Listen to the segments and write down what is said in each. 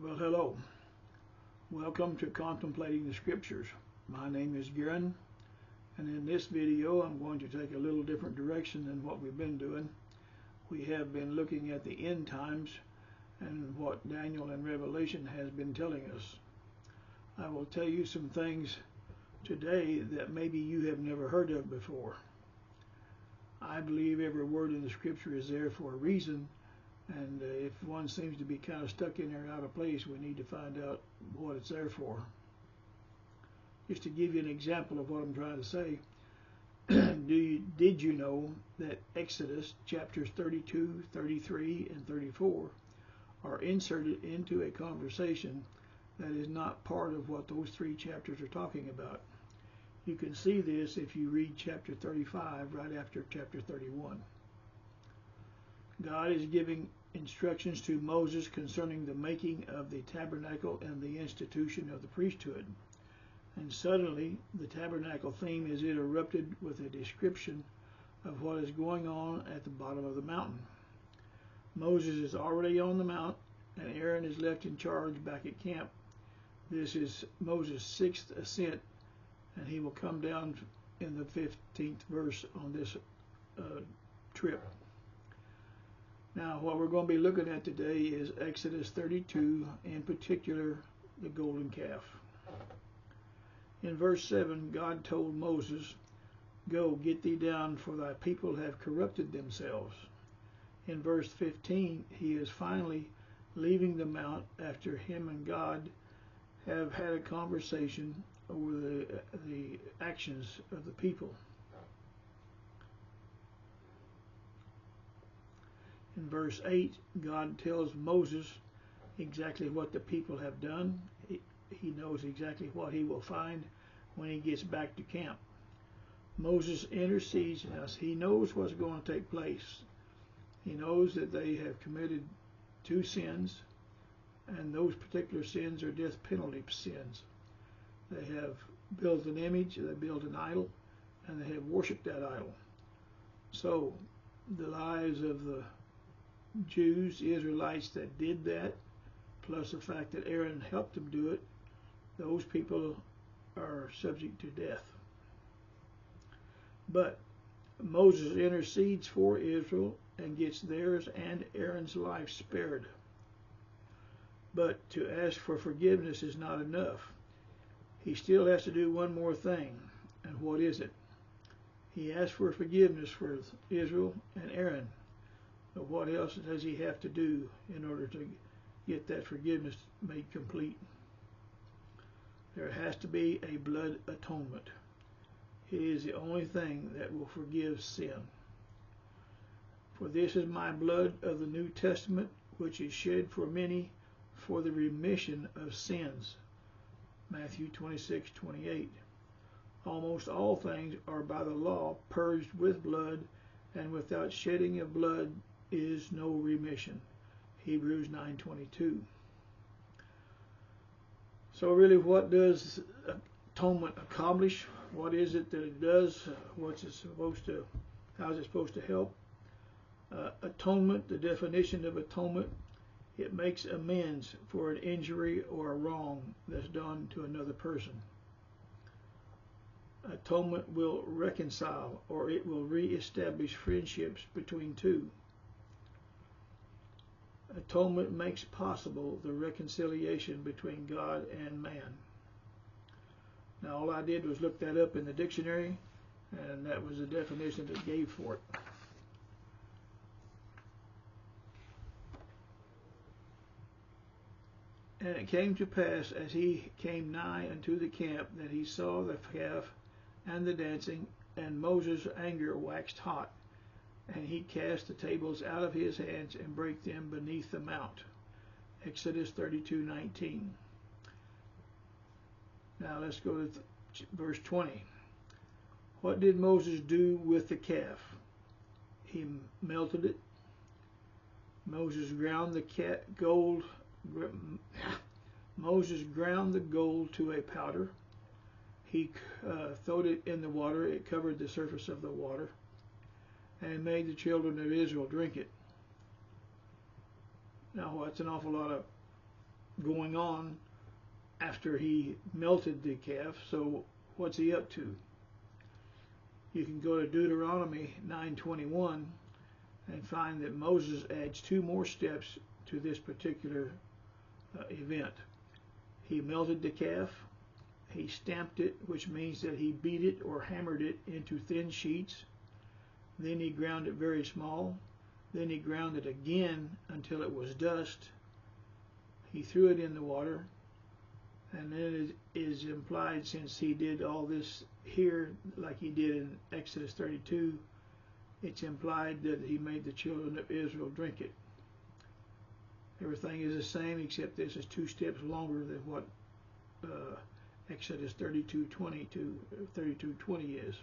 Well, hello. Welcome to Contemplating the Scriptures. My name is Garen, and in this video I'm going to take a little different direction than what we've been doing. We have been looking at the end times and what Daniel and Revelation has been telling us. I will tell you some things today that maybe you have never heard of before. I believe every word in the Scripture is there for a reason, and if one seems to be kind of stuck in there out of place, we need to find out what it's there for. Just to give you an example of what I'm trying to say, did you know that Exodus chapters 32, 33, and 34 are inserted into a conversation that is not part of what those three chapters are talking about? You can see this if you read chapter 35 right after chapter 31. God is giving instructions to Moses concerning the making of the tabernacle and the institution of the priesthood. And suddenly, the tabernacle theme is interrupted with a description of what is going on at the bottom of the mountain. Moses is already on the mount, and Aaron is left in charge back at camp. This is Moses' sixth ascent, and he will come down in the 15th verse on this trip. Now, what we're going to be looking at today is Exodus 32, in particular, the golden calf. In verse 7, God told Moses, "Go, get thee down, for thy people have corrupted themselves." In verse 15, he is finally leaving the mount after him and God have had a conversation over the actions of the people. In verse 8, God tells Moses exactly what the people have done. He knows exactly what he will find when he gets back to camp. Moses intercedes us. He knows what's going to take place. He knows that they have committed two sins, and those particular sins are death penalty sins. They have built an image, they built an idol, and they have worshipped that idol. So the lives of the Jews, Israelites that did that, plus the fact that Aaron helped them do it, those people are subject to death. But Moses intercedes for Israel and gets theirs and Aaron's life spared. But to ask for forgiveness is not enough. He still has to do one more thing. And what is it? He asks for forgiveness for Israel and Aaron. But what else does he have to do in order to get that forgiveness made complete? There has to be a blood atonement. It is the only thing that will forgive sin. "For this is my blood of the New Testament, which is shed for many for the remission of sins." Matthew 26:28. Almost all things are by the law purged with blood, and without shedding of blood is no remission. Hebrews 9:22. So really, what does atonement accomplish? What is it that it does? What's it supposed to? How is it supposed to help? Atonement, the definition of atonement, it makes amends for an injury or a wrong that's done to another person. Atonement will reconcile, or it will re-establish friendships between two. Atonement makes possible the reconciliation between God and man. Now, all I did was look that up in the dictionary, and that was the definition that it gave for it. And it came to pass, as he came nigh unto the camp, that he saw the calf and the dancing, and Moses' anger waxed hot. And he cast the tables out of his hands and brake them beneath the mount. Exodus 32:19. Now let's go to verse 20. What did Moses do with the calf? He melted it. Moses ground the gold to a powder. He throwed it in the water. It covered the surface of the water, and made the children of Israel drink it. Now, that's an awful lot of going on after he melted the calf. So what's he up to? You can go to Deuteronomy 9:21 and find that Moses adds two more steps to this particular event. He melted the calf, he stamped it, which means that he beat it or hammered it into thin sheets. Then he ground it very small. Then he ground it again until it was dust. He threw it in the water. And then it is implied, since he did all this here, like he did in Exodus 32, it's implied that he made the children of Israel drink it. Everything is the same, except this is 2 steps longer than what Exodus 32:20 to 32:20 is.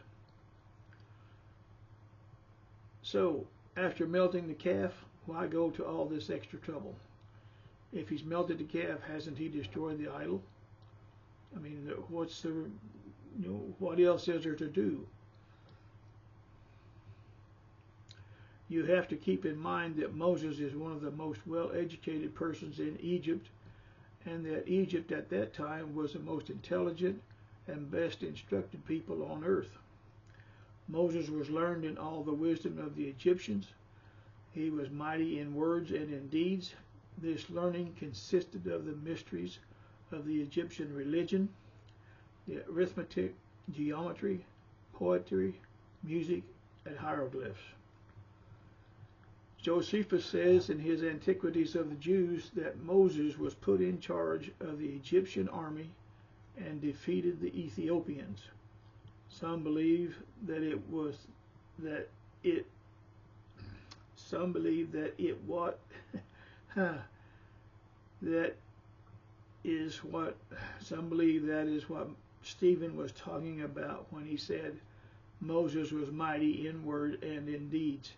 So, after melting the calf, why go to all this extra trouble? If he's melted the calf, hasn't he destroyed the idol? I mean, what's the, what else is there to do? You have to keep in mind that Moses is one of the most well-educated persons in Egypt, and that Egypt at that time was the most intelligent and best instructed people on earth. Moses was learned in all the wisdom of the Egyptians. He was mighty in words and in deeds. This learning consisted of the mysteries of the Egyptian religion, the arithmetic, geometry, poetry, music, and hieroglyphs. Josephus says in his Antiquities of the Jews that Moses was put in charge of the Egyptian army and defeated the Ethiopians. Some believe that it was that it some believe that it what that is what some believe that is what Stephen was talking about when he said Moses was mighty in word and in deeds,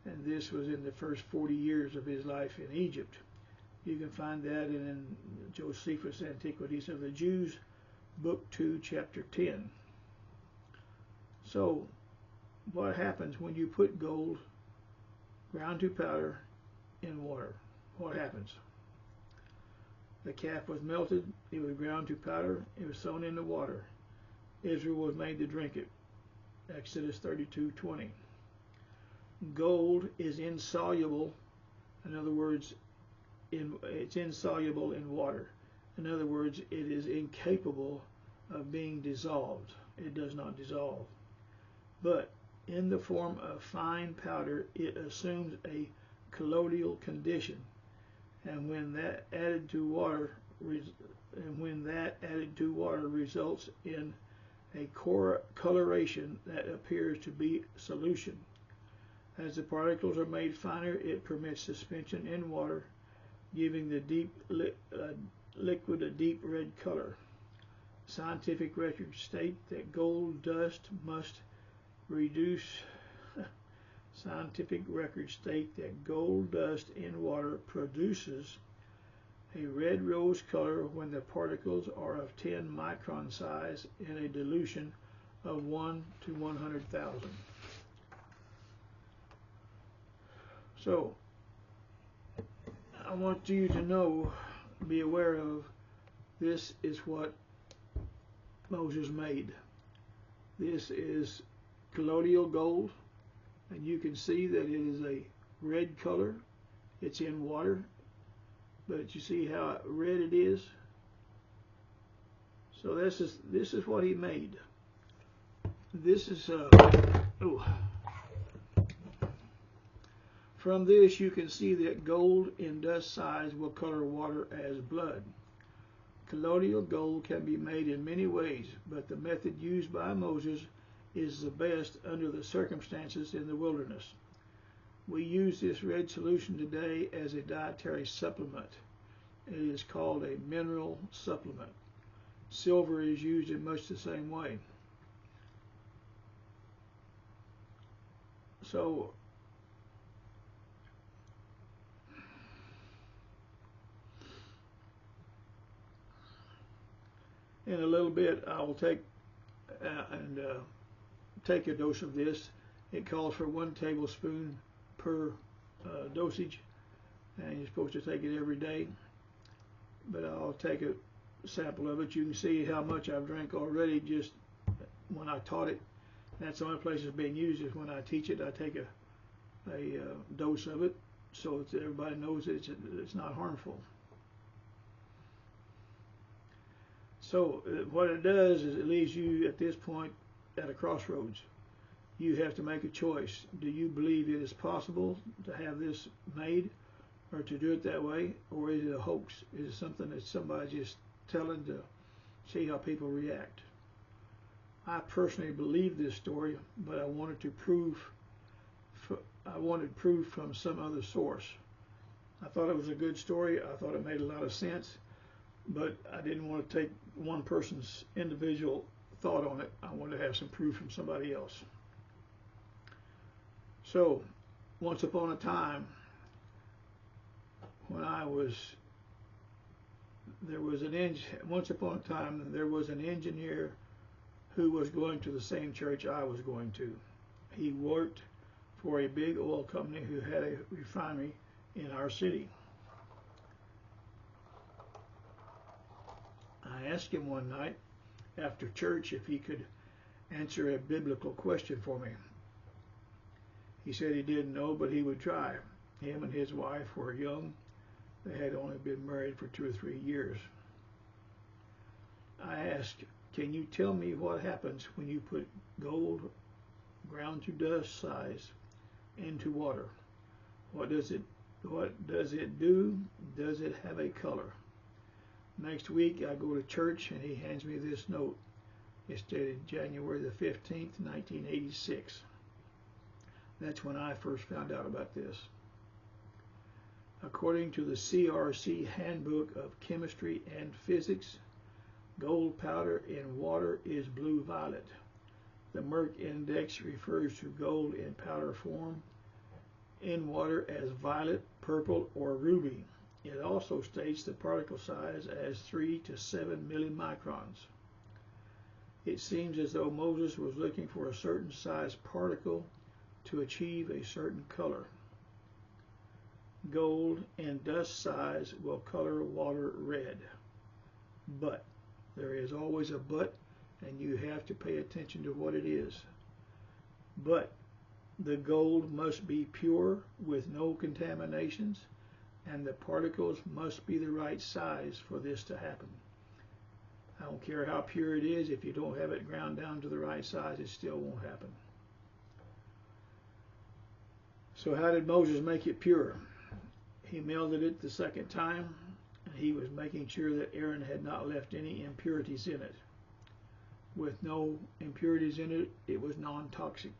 and this was in the first 40 years of his life in Egypt. You can find that in Josephus' Antiquities of the Jews, Book 2, Chapter 10. So, what happens when you put gold ground to powder in water? What happens? The calf was melted, it was ground to powder, it was thrown in the water. Israel was made to drink it. Exodus 32:20. Gold is insoluble, in other words, it's insoluble in water. In other words, it is incapable of being dissolved. It does not dissolve. But in the form of fine powder, it assumes a colloidal condition, and when that added to water results in a coloration that appears to be solution. As the particles are made finer, it permits suspension in water, giving the liquid a deep red color. Scientific records state that gold dust must reduce. Scientific records state that gold dust in water produces a red rose color when the particles are of 10 micron size in a dilution of 1 to 100,000. So, I want you to know, be aware of, this is what Moses made. This is colloidal gold, and you can see that it is a red color. It's in water, but you see how red it is? So this is what he made. This is From this you can see that gold in dust size will color water as blood. Colloidal gold can be made in many ways, but the method used by Moses is the best under the circumstances in the wilderness. We use this red solution today as a dietary supplement. It is called a mineral supplement. Silver is used in much the same way. So, in a little bit, I will take take a dose of this. It calls for 1 tablespoon per dosage, and you're supposed to take it every day. but I'll take a sample of it. You can see how much I've drank already just when I taught it. That's the only place it's being used is when I teach it. I take a dose of it so that everybody knows that it's not harmful. So what it does is it leaves you at this point at a crossroads. You have to make a choice. Do you believe it is possible to have this made or to do it that way, or is it a hoax? Is it something that somebody's just telling to see how people react? I personally believe this story, but I wanted proof from some other source. I thought it was a good story. I thought it made a lot of sense, but I didn't want to take one person's individual thought on it. I wanted to have some proof from somebody else. So, once upon a time, there was an engineer who was going to the same church I was going to. He worked for a big oil company who had a refinery in our city. I asked him one night after church if he could answer a biblical question for me. He said he didn't know, but he would try. Him and his wife were young. They had only been married for 2 or 3 years. I asked, can you tell me what happens when you put gold ground to dust size into water? What does it do? Does it have a color? Next week I go to church and he hands me this note. It's dated January the 15th, 1986. That's when I first found out about this. According to the CRC Handbook of Chemistry and Physics, gold powder in water is blue-violet. The Merck index refers to gold in powder form in water as violet, purple, or ruby. It also states the particle size as 3 to 7 millimicrons. It seems as though Moses was looking for a certain size particle to achieve a certain color. Gold in dust size will color water red. But there is always a but, and you have to pay attention to what it is. But the gold must be pure with no contaminations, and the particles must be the right size for this to happen. I don't care how pure it is, if you don't have it ground down to the right size, it still won't happen. So how did Moses make it pure? He melted it the second time, and he was making sure that Aaron had not left any impurities in it. With no impurities in it, it was non-toxic.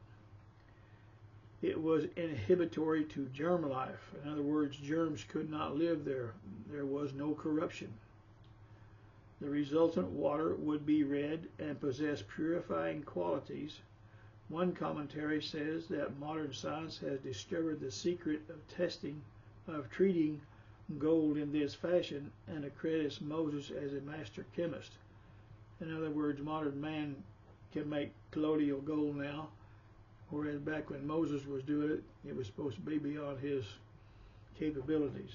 It was inhibitory to germ life. In other words, germs could not live there. There was no corruption. The resultant water would be red and possess purifying qualities. One commentary says that modern science has discovered the secret of treating gold in this fashion, and accredits Moses as a master chemist. In other words, modern man can make colloidal gold now, whereas back when Moses was doing it, it was supposed to be beyond his capabilities.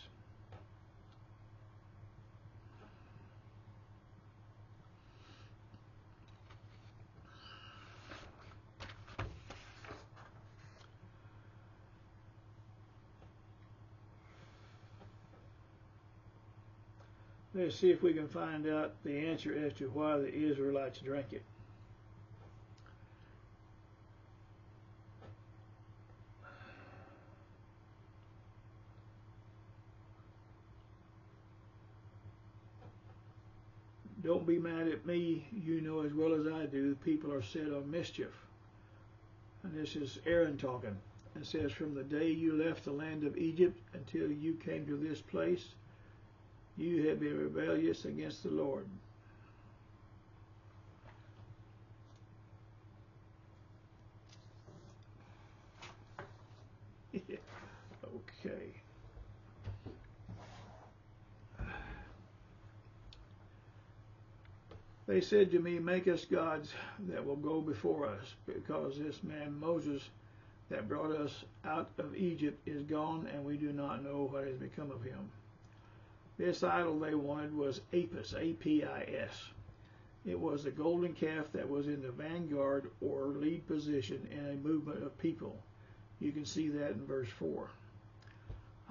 Let's see if we can find out the answer as to why the Israelites drank it. Don't be mad at me. You know as well as I do, people are set on mischief. And this is Aaron talking. It says, from the day you left the land of Egypt until you came to this place, you have been rebellious against the Lord. Okay. They said to me, make us gods that will go before us, because this man Moses that brought us out of Egypt is gone, and we do not know what has become of him. This idol they wanted was Apis, A-P-I-S. It was a golden calf that was in the vanguard or lead position in a movement of people. You can see that in verse 4.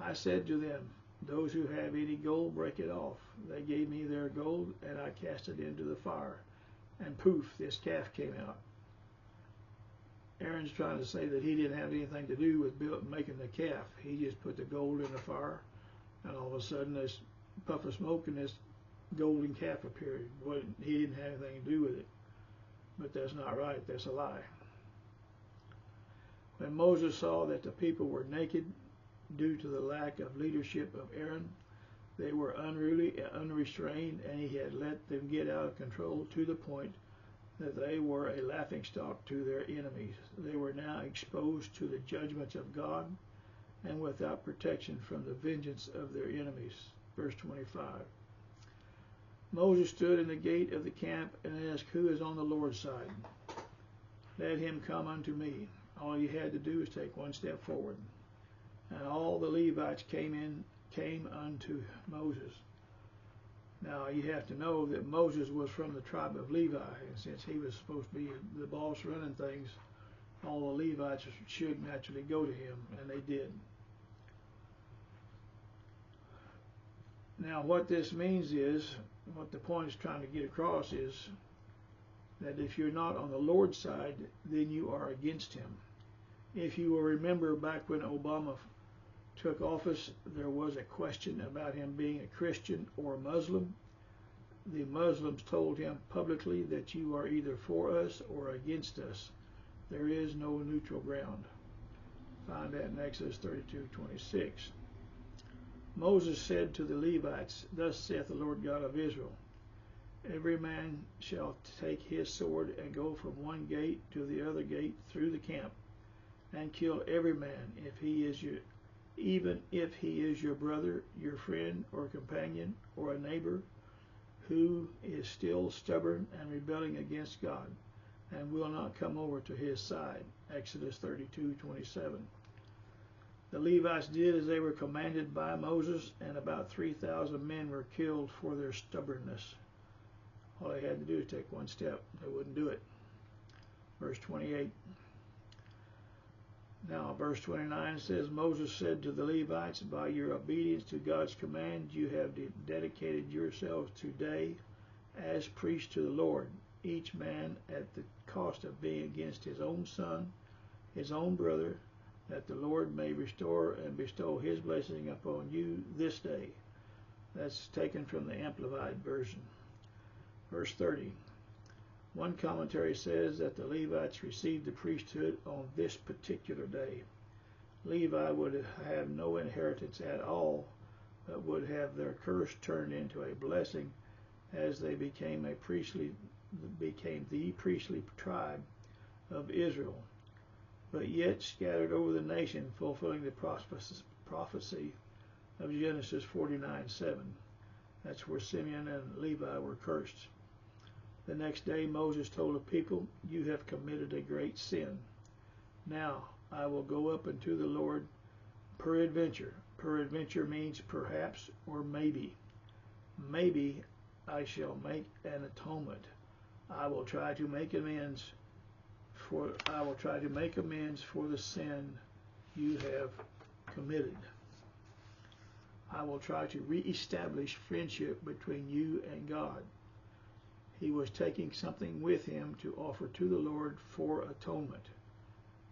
I said to them, those who have any gold, break it off. They gave me their gold, and I cast it into the fire. And poof, this calf came out. Aaron's trying to say that he didn't have anything to do with making the calf. He just put the gold in the fire, and all of a sudden this puff of smoke and this golden calf appeared. He didn't have anything to do with it. But that's not right. That's a lie. When Moses saw that the people were naked due to the lack of leadership of Aaron, they were unruly, unrestrained, and he had let them get out of control to the point that they were a laughingstock to their enemies. They were now exposed to the judgments of God and without protection from the vengeance of their enemies. Verse 25. Moses stood in the gate of the camp and asked, who is on the Lord's side? Let him come unto me. All you had to do was take one step forward. And all the Levites came unto Moses. Now you have to know that Moses was from the tribe of Levi, and since he was supposed to be the boss running things, all the Levites should naturally go to him, and they did. Now what this means is, what the point is trying to get across is that if you're not on the Lord's side, then you are against him. If you will remember back when Obama took office, there was a question about him being a Christian or a Muslim. The Muslims told him publicly that you are either for us or against us. There is no neutral ground. Find that in Exodus 32:26. Moses said to the Levites, thus saith the Lord God of Israel, every man shall take his sword and go from one gate to the other gate through the camp, and kill every man, even if he is your brother, your friend, or companion, or a neighbor, who is still stubborn and rebelling against God, and will not come over to his side. Exodus 32:27. The Levites did as they were commanded by Moses, and about 3,000 men were killed for their stubbornness. All they had to do was take one step. They wouldn't do it. Verse 28. Now, verse 29 says, Moses said to the Levites, by your obedience to God's command, you have dedicated yourselves today as priests to the Lord, each man at the cost of being against his own son, his own brother, that the Lord may restore and bestow his blessing upon you this day. That's taken from the Amplified Version. Verse 30. One commentary says that the Levites received the priesthood on this particular day. Levi would have no inheritance at all, but would have their curse turned into a blessing as they became the priestly tribe of Israel, but yet scattered over the nation, fulfilling the prophecy of Genesis 49:7. That's where Simeon and Levi were cursed. The next day Moses told the people, you have committed a great sin. Now I will go up unto the Lord peradventure. Peradventure means perhaps or maybe. Maybe I shall make an atonement. I will try to make amends for the sin you have committed. I will try to reestablish friendship between you and God. He was taking something with him to offer to the Lord for atonement.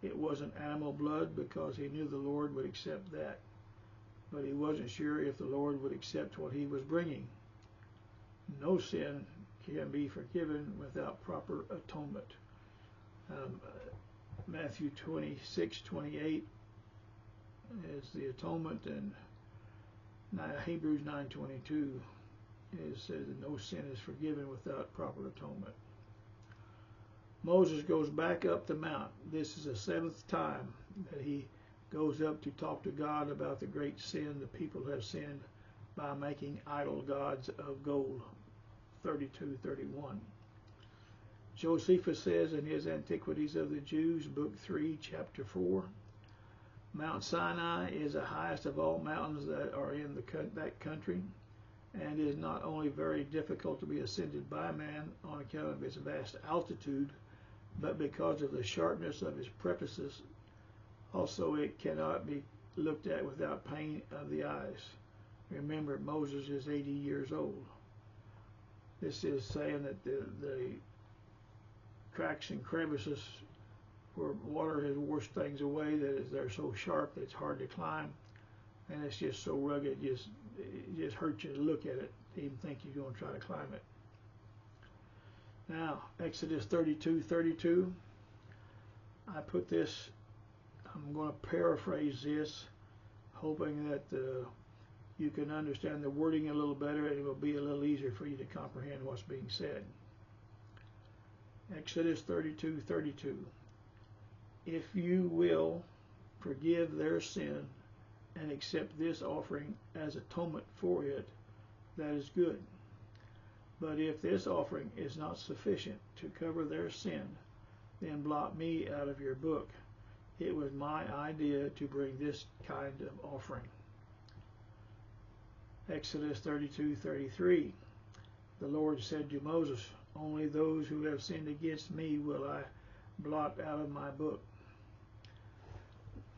It wasn't animal blood because he knew the Lord would accept that, but he wasn't sure if the Lord would accept what he was bringing. No sin can be forgiven without proper atonement. Matthew 26:28 is the atonement, and Hebrews 9:22 says that no sin is forgiven without proper atonement. Moses goes back up the mount. This is the 7th time that he goes up to talk to God about the great sin the people have sinned by making idol gods of gold. 32:31. Josephus says in his Antiquities of the Jews, Book 3, Chapter 4, Mount Sinai is the highest of all mountains that are in that country. and is not only very difficult to be ascended by man on account of its vast altitude, but because of the sharpness of its precipices, also it cannot be looked at without pain of the eyes. Remember, Moses is 80 years old. This is saying that the cracks and crevices where water has washed things away, that they're so sharp that it's hard to climb, and it's just so rugged, it just hurts you to look at it, to even think you're going to try to climb it. Now, Exodus 32:32. I put this, I'm going to paraphrase this, hoping that you can understand the wording a little better, and it will be a little easier for you to comprehend what's being said. Exodus 32:32. If you will forgive their sin and accept this offering as atonement for it, that is good. But if this offering is not sufficient to cover their sin, then blot me out of your book. It was my idea to bring this kind of offering. Exodus 32:33. The Lord said to Moses, only those who have sinned against me will I blot out of my book.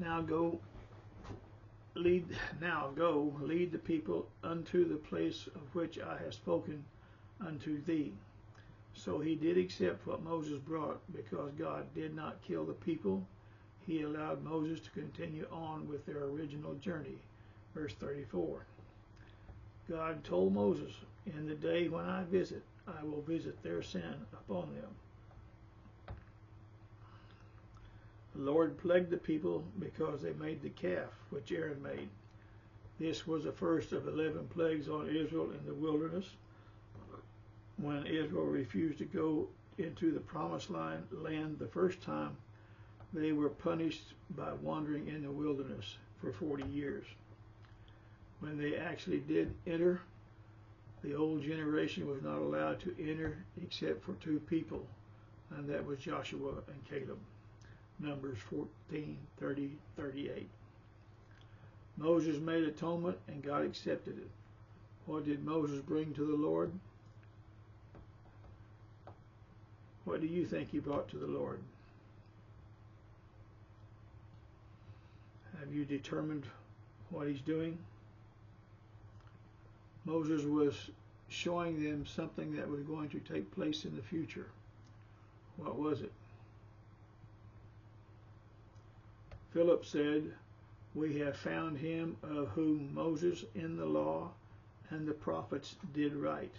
Now go, lead the people unto the place of which I have spoken unto thee. So he did accept what Moses brought, because God did not kill the people. He allowed Moses to continue on with their original journey. Verse 34. God told Moses, in the day when I visit, I will visit their sin upon them. The Lord plagued the people because they made the calf which Aaron made. This was the first of 11 plagues on Israel in the wilderness. When Israel refused to go into the promised land the first time, they were punished by wandering in the wilderness for 40 years. When they actually did enter, the old generation was not allowed to enter except for 2 people, and that was Joshua and Caleb. Numbers 14:30-38. Moses made atonement and God accepted it. What did Moses bring to the Lord? What do you think he brought to the Lord? Have you determined what he's doing? Moses was showing them something that was going to take place in the future. What was it? Philip said, we have found him of whom Moses in the law and the prophets did write,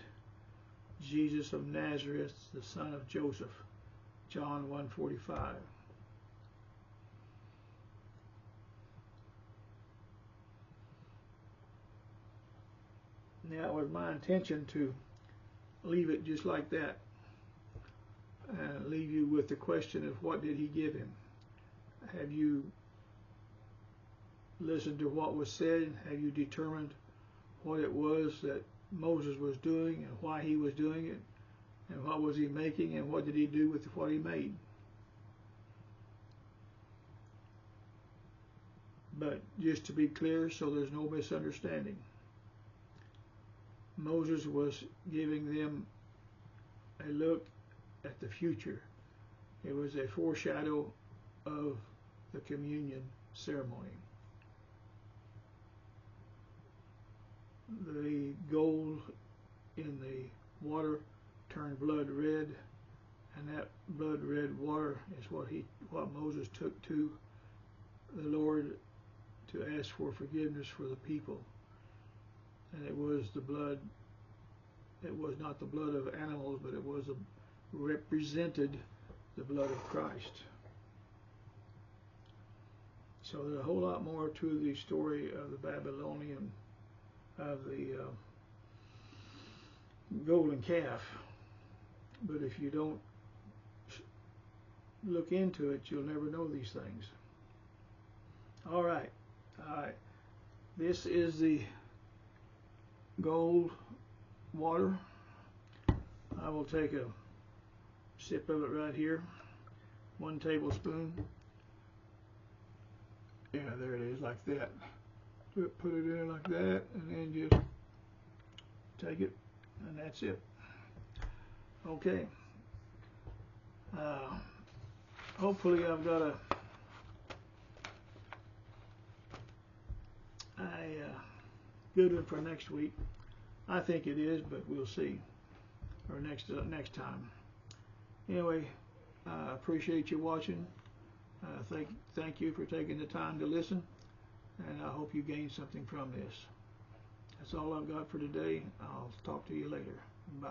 Jesus of Nazareth, the son of Joseph. John 1:45. Now, it was my intention to leave it just like that and leave you with the question of what did he give him? Have you listened to what was said? Have you determined what it was that Moses was doing and why he was doing it? And what was he making and what did he do with what he made? But just to be clear, so there's no misunderstanding, Moses was giving them a look at the future. It was a foreshadow of the communion ceremony. The gold in the water turned blood red, and that blood red water is what Moses took to the Lord to ask for forgiveness for the people. And it was the blood, it was not the blood of animals, but it was represented the blood of Christ. So there's a whole lot more to the story of the Babylonian, of the golden calf. But if you don't look into it, you'll never know these things. All right. This is the gold water. I will take a sip of it right here. 1 tablespoon. Yeah, there it is, like that. Put it in like that, and then just take it, and that's it. Okay. Hopefully I've got a good one for next week. I think it is, but we'll see. Or next time. Anyway, I appreciate you watching. Thank you for taking the time to listen, and I hope you gained something from this. That's all I've got for today. I'll talk to you later. Bye.